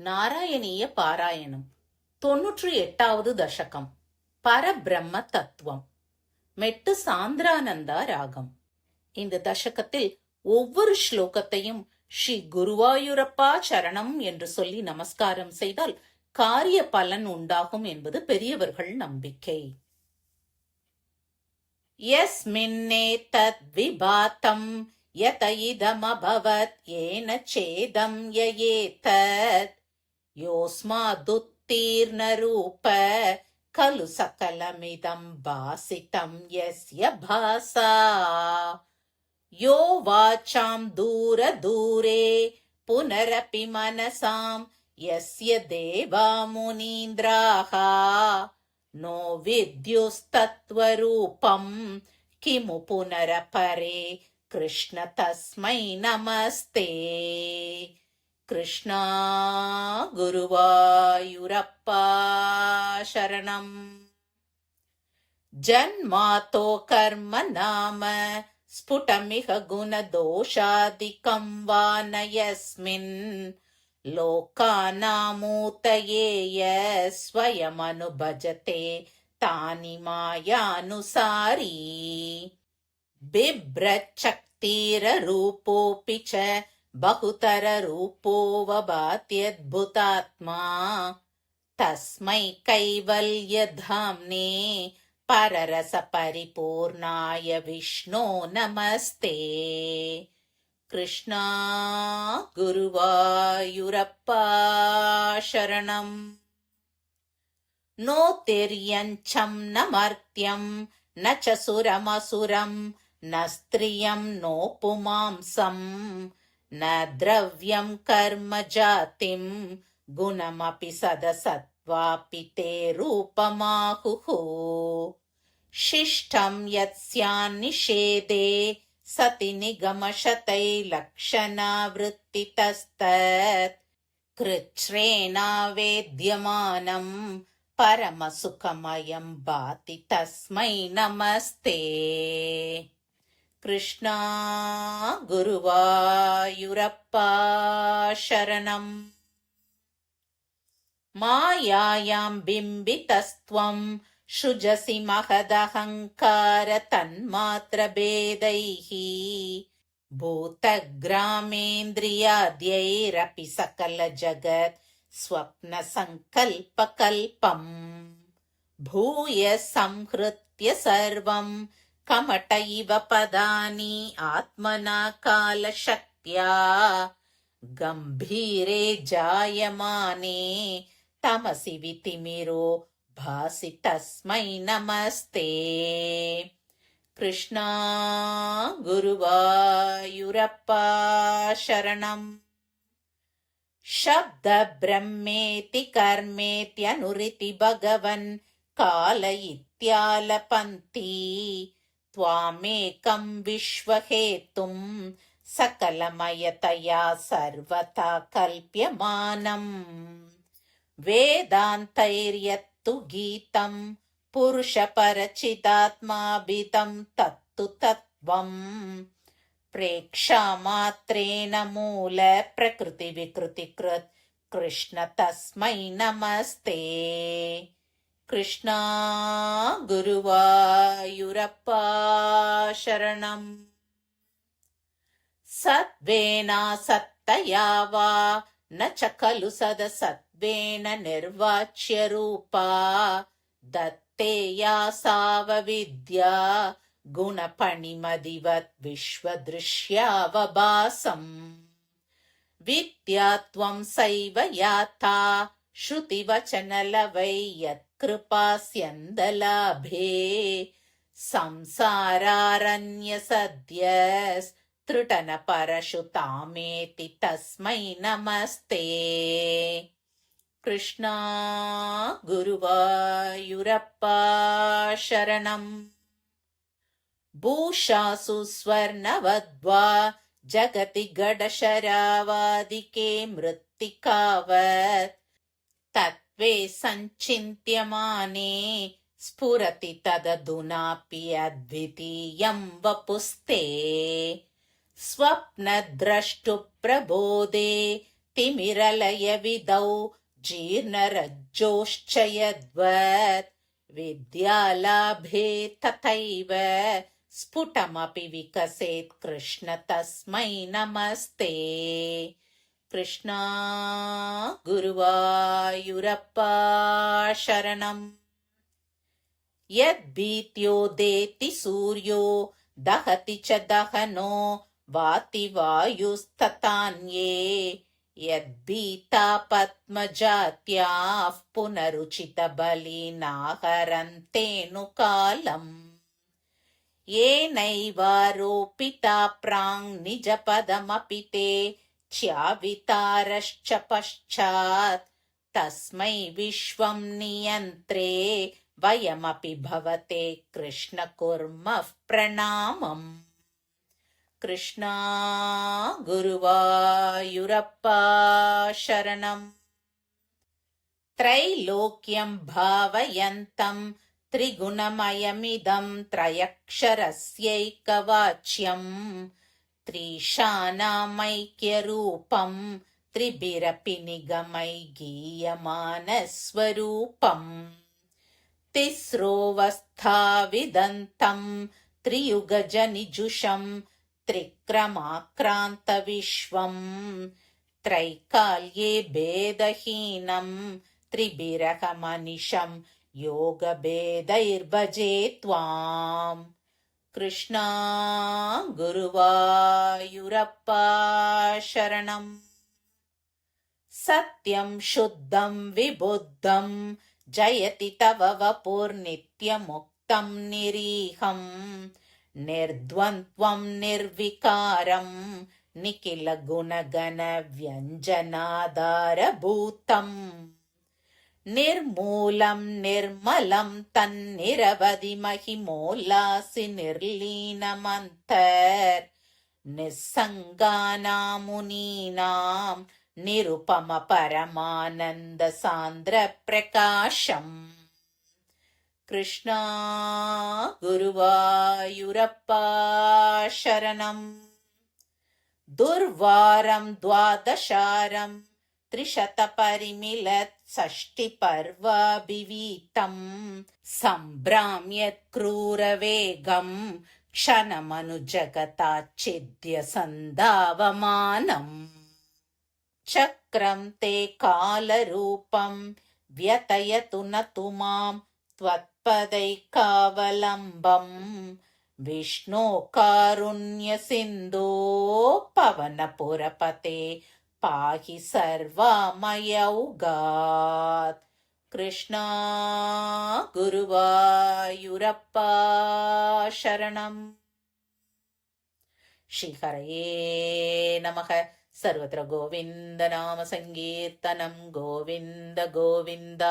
நாராயணீய பாராயணம் 98வது தசகம். பரபிரம்ம தத்துவம். மெட்டு சாந்திரானந்தா ராகம். இந்த தசகத்தில் ஒவ்வொரு ஸ்லோகத்தையும் ஸ்ரீ குருவாயூரப்பா சரணம் என்று சொல்லி நமஸ்காரம் செய்தால் காரிய பலன் உண்டாகும் என்பது பெரியவர்கள் நம்பிக்கை. யஸ்மின்னே தத் விபாத்தம் யத இதமபவத் ஏன சேதம் யயேதத் योऽस्मादुत्तीर्णरूप खलु सकलमिदं भासितं यस्य भासा यो वाचां दूरदूरे पुनरपि मनसां यस्य देवा मुनीन्द्राः नो विद्युस्तत्त्वरूपं किमु पुनरपरे कृष्ण तस्मै नमस्ते. कृष्णा गुरुवायूरप्पा शरणम्. जन्मातो कर्म नाम स्फुटमिह गुणदोषादिकं वा न यस्मिन् लोकानामूतये स्वयमनुभजते तानि मायानुसारी बिभ्रच्छक्तिररूपोऽपि च बहुतर रूपो वभात्यद्भुतात्मा तस्मै कैवल्यधाम्ने पररस परिपूर्णाय विष्णो नमस्ते. कृष्णा गुरुवायूरप्पा शरणम्. नो तिर्यञ्चं न मर्त्यं न च सुरमसुरं न स्त्रियं नो पुमांसम् न द्रव्यं कर्म जातिं गुणमपि सदसत्त्वापि ते रूपमाहुः. शिष्टं यत्स्यान्निषेधे सति निगमशतैर्लक्षणावृत्तितस्तत् कृच्छ्रेणावेद्यमानं परमसुखमयं भाति तस्मै नमस्ते. कृष्णा गुरुवायूरप्पा शरणम्. मायायां बिम्बितस्त्वं सृजसि महदहङ्कार तन्मात्रभेदैः भूतग्रामेन्द्रियाद्यैरपि सकलजगत् स्वप्नसङ्कल्पकल्पम् भूय संहृत्य सर्वं कमट इव पदानि आत्मना कालशक्त्या गम्भीरे जायमाने तमसि वितिमिरो भासि तस्मै नमस्ते. कृष्णा गुरुवायूरप्पा शरणम्. शब्द ब्रह्मेति कर्मेत्यनुरिति भगवन् काल इत्यालपन्ति त्वामेकं विश्वहेतुं सकलमयतया सर्वथा कल्प्यमानम् वेदान्तैर्यत्तु गीतं पुरुषपरचिदात्माभितं तत्तु तत्त्वम् प्रेक्षामात्रेण मूल प्रकृतिविकृतिकृत् कृष्ण तस्मै नमस्ते. कृष्णा गुरुवायूरप्पा शरणम्. सत्त्वेनासत्तया वा न च खलु सदसत्त्वेन निर्वाच्यरूपा दत्तेया सावविद्या गुणपणिमदिवत् विश्वदृश्यावभासम् विद्या त्वं सैव याथा श्रुतिवचनलवै यत्कृपास्यन्दलाभे संसारारण्यसद्यस्तृटनपरशुतामेति तस्मै नमस्ते. कृष्णा गुरुवायूरप्पा शरणम्. भूषासु स्वर्णवद्वा जगति गडशरावादिके मृत्तिकावत् तत्त्वे सञ्चिन्त्यमाने स्फुरति तदधुनापि अद्वितीयं वपुस्ते. स्वप्नद्रष्टुप्रबोधे तिमिरलयविदौ जीर्णरज्जोश्च यद्वत् विद्यालाभे तथैव स्फुटमपि विकसेत् कृष्ण तस्मै नमस्ते। कृष्ण गुरुवायुरप्पा शरणम्। यद्भीत्योदेति सूर्यो दहति च दहनो वाति वायुस्तथान्ये यद्भीता पद्मजात्याः पुनरुचितबलिनाहरन्तेऽनुकालम् येनैवारोपिता प्राङ्निजपदमपि ते च्यावितारश्च पश्चात् तस्मै विश्वं नियन्त्रे वयमपि भवते कृष्ण कुर्मः प्रणामम्। कृष्ण गुरुवायुरप्पा शरणम्। त्रैलोक्यं भावयन्तं त्रिगुणमयमिदं त्रयक्षरस्यैकवाच्यं त्रिशानामैक्यरूपं त्रिभिरपि निगमै गीयमानस्वरूपम् तिस्रोऽवस्थाविदन्तं त्रियुगजनिजुषं त्रिक्रमाक्रान्तविश्वं त्रैकाल्ये भेदहीनं त्रिभिरहमनिशं योगभेदैर्भजे त्वाम्। कृष्ण गुरुवायुरप्पा शरणम्। सत्यं शुद्धं विबुद्धं जयति तव वपुर्नित्यमुक्तं निरीहम् निर्द्वन्द्वं निर्विकारं निखिल गुणगण व्यञ्जनाधारभूतम् निर्मूलं निर्मलं तन्निरवधि महिमोल्लासि निर्लीनमन्तर् निस्सङ्गानामुनीनां निरुपम परमानन्द सान्द्र प्रकाशम्। कृष्ण गुरुवायुरप्पा शरणम्। दुर्वारं द्वादशारं त्रिशतपरिमिलत् षष्टिपर्वाभिवीतं सम्भ्राम्यत् क्रूरवेगं क्षणमनुजगताच्छिद्य सन्धावमानम् चक्रं ते कालरूपं व्यतयतु न तु मां त्वत्पदैकावलम्बं विष्णो कारुण्यसिन्धो पवनपुरपते पाहि सर्वामयौगात्। कृष्ण गुरुवायुरप्पा शरणम्। श्रीहरये नमः। सर्वत्र गोविन्द नाम संकीर्तनं गोविन्द गोविन्द।